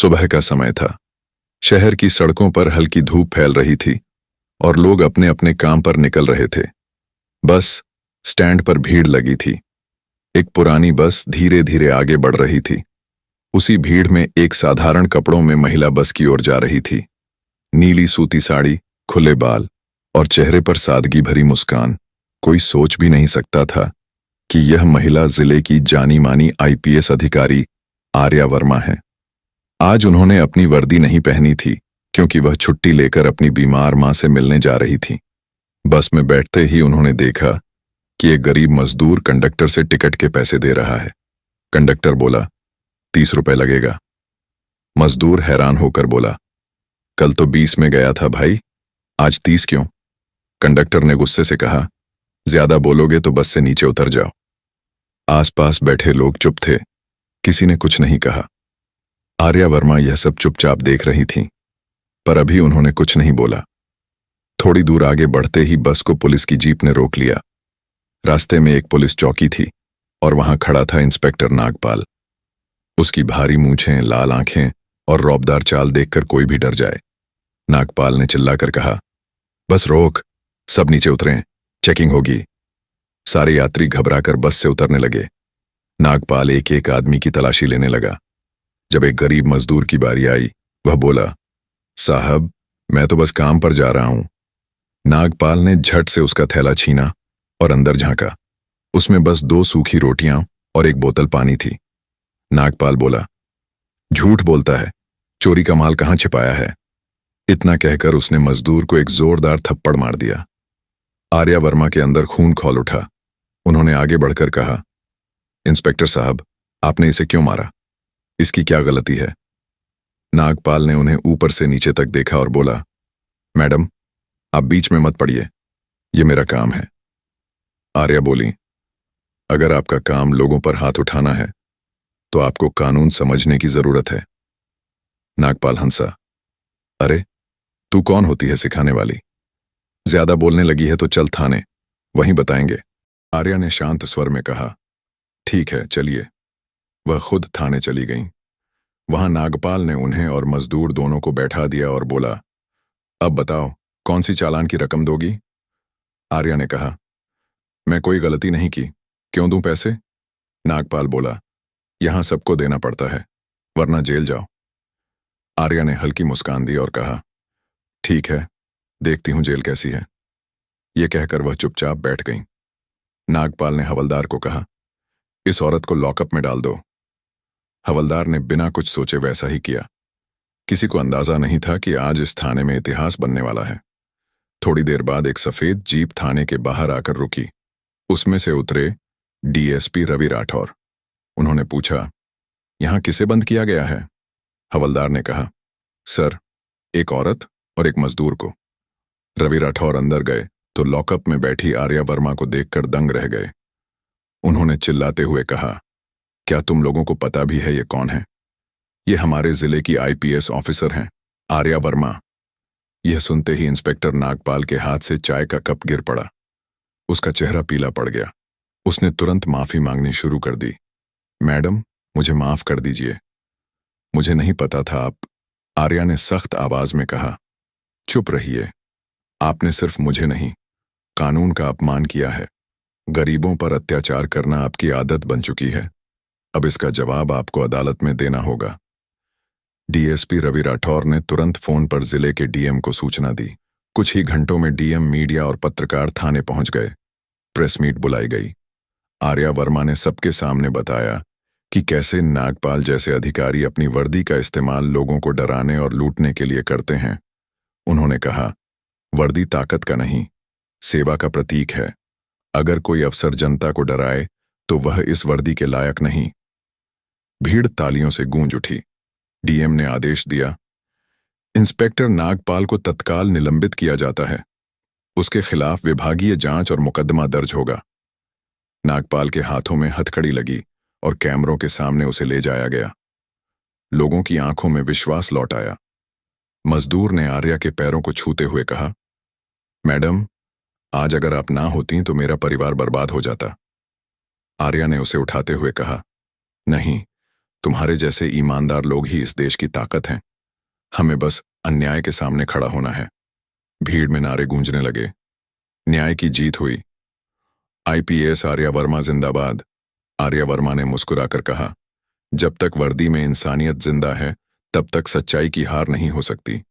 सुबह का समय था। शहर की सड़कों पर हल्की धूप फैल रही थी और लोग अपने अपने काम पर निकल रहे थे। बस स्टैंड पर भीड़ लगी थी। एक पुरानी बस धीरे धीरे आगे बढ़ रही थी। उसी भीड़ में एक साधारण कपड़ों में महिला बस की ओर जा रही थी। नीली सूती साड़ी, खुले बाल और चेहरे पर सादगी भरी मुस्कान। कोई सोच भी नहीं सकता था कि यह महिला जिले की जानी मानी आईपीएस अधिकारी आर्या वर्मा है। आज उन्होंने अपनी वर्दी नहीं पहनी थी क्योंकि वह छुट्टी लेकर अपनी बीमार मां से मिलने जा रही थी। बस में बैठते ही उन्होंने देखा कि एक गरीब मजदूर कंडक्टर से टिकट के पैसे दे रहा है। कंडक्टर बोला, 30 रुपए लगेगा। मजदूर हैरान होकर बोला, कल तो 20 में गया था भाई, आज 30 क्यों? कंडक्टर ने गुस्से से कहा, ज्यादा बोलोगे तो बस से नीचे उतर जाओ। आसपास बैठे लोग चुप थे, किसी ने कुछ नहीं कहा। आर्या वर्मा यह सब चुपचाप देख रही थीं, पर अभी उन्होंने कुछ नहीं बोला। थोड़ी दूर आगे बढ़ते ही बस को पुलिस की जीप ने रोक लिया। रास्ते में एक पुलिस चौकी थी और वहां खड़ा था इंस्पेक्टर नागपाल। उसकी भारी मूंछें, लाल आंखें और रौबदार चाल देखकर कोई भी डर जाए। नागपाल ने चिल्लाकर कहा, बस रोक, सब नीचे उतरें, चेकिंग होगी। सारे यात्री घबराकर बस से उतरने लगे। नागपाल एक एक आदमी की तलाशी लेने लगा। जब एक गरीब मजदूर की बारी आई, वह बोला, साहब मैं तो बस काम पर जा रहा हूं। नागपाल ने झट से उसका थैला छीना और अंदर झांका। उसमें बस 2 सूखी रोटियां और एक बोतल पानी थी। नागपाल बोला, झूठ बोलता है, चोरी का माल कहां छिपाया है? इतना कहकर उसने मजदूर को एक जोरदार थप्पड़ मार दिया। आर्या वर्मा के अंदर खून खौल उठा। उन्होंने आगे बढ़कर कहा, इंस्पेक्टर साहब, आपने इसे क्यों मारा? इसकी क्या गलती है? नागपाल ने उन्हें ऊपर से नीचे तक देखा और बोला, मैडम आप बीच में मत पड़िए, ये मेरा काम है। आर्या बोली, अगर आपका काम लोगों पर हाथ उठाना है तो आपको कानून समझने की जरूरत है। नागपाल हंसा, अरे तू कौन होती है सिखाने वाली? ज्यादा बोलने लगी है तो चल थाने, वहीं बताएंगे। आर्या ने शांत स्वर में कहा, ठीक है चलिए। वह खुद थाने चली गईं। वहां नागपाल ने उन्हें और मजदूर दोनों को बैठा दिया और बोला, अब बताओ कौन सी चालान की रकम दोगी? आर्या ने कहा, मैं कोई गलती नहीं की, क्यों दूं पैसे? नागपाल बोला, यहां सबको देना पड़ता है, वरना जेल जाओ। आर्या ने हल्की मुस्कान दी और कहा, ठीक है, देखती हूं जेल कैसी है। यह कहकर वह चुपचाप बैठ गईं। नागपाल ने हवलदार को कहा, इस औरत को लॉकअप में डाल दो। हवलदार ने बिना कुछ सोचे वैसा ही किया। किसी को अंदाजा नहीं था कि आज इस थाने में इतिहास बनने वाला है। थोड़ी देर बाद एक सफेद जीप थाने के बाहर आकर रुकी। उसमें से उतरे डीएसपी रवि राठौर। उन्होंने पूछा, यहां किसे बंद किया गया है? हवलदार ने कहा, सर, एक औरत और एक मजदूर को। रवि राठौर अंदर गए तो लॉकअप में बैठी आर्या वर्मा को देखकर दंग रह गए। उन्होंने चिल्लाते हुए कहा, क्या तुम लोगों को पता भी है ये कौन है? ये हमारे जिले की आईपीएस ऑफिसर हैं, आर्या वर्मा। यह सुनते ही इंस्पेक्टर नागपाल के हाथ से चाय का कप गिर पड़ा। उसका चेहरा पीला पड़ गया। उसने तुरंत माफी मांगनी शुरू कर दी। मैडम, मुझे माफ कर दीजिए, मुझे नहीं पता था आप। आर्या ने सख्त आवाज में कहा, चुप रहिए, आपने सिर्फ मुझे नहीं, कानून का अपमान किया है। गरीबों पर अत्याचार करना आपकी आदत बन चुकी है। अब इसका जवाब आपको अदालत में देना होगा। डीएसपी रवि राठौर ने तुरंत फोन पर जिले के डीएम को सूचना दी। कुछ ही घंटों में डीएम, मीडिया और पत्रकार थाने पहुंच गए। प्रेस मीट बुलाई गई। आर्या वर्मा ने सबके सामने बताया कि कैसे नागपाल जैसे अधिकारी अपनी वर्दी का इस्तेमाल लोगों को डराने और लूटने के लिए करते हैं। उन्होंने कहा, वर्दी ताकत का नहीं, सेवा का प्रतीक है। अगर कोई अफसर जनता को डराए तो वह इस वर्दी के लायक नहीं। भीड़ तालियों से गूंज उठी। डीएम ने आदेश दिया, इंस्पेक्टर नागपाल को तत्काल निलंबित किया जाता है। उसके खिलाफ विभागीय जांच और मुकदमा दर्ज होगा। नागपाल के हाथों में हथकड़ी लगी और कैमरों के सामने उसे ले जाया गया। लोगों की आंखों में विश्वास लौट आया। मजदूर ने आर्या के पैरों को छूते हुए कहा, मैडम, आज अगर आप ना होती तो मेरा परिवार बर्बाद हो जाता। आर्या ने उसे उठाते हुए कहा, नहीं, तुम्हारे जैसे ईमानदार लोग ही इस देश की ताकत हैं। हमें बस अन्याय के सामने खड़ा होना है। भीड़ में नारे गूंजने लगे। न्याय की जीत हुई। आईपीएस आर्या वर्मा जिंदाबाद। आर्या वर्मा ने मुस्कुराकर कहा, जब तक वर्दी में इंसानियत जिंदा है तब तक सच्चाई की हार नहीं हो सकती।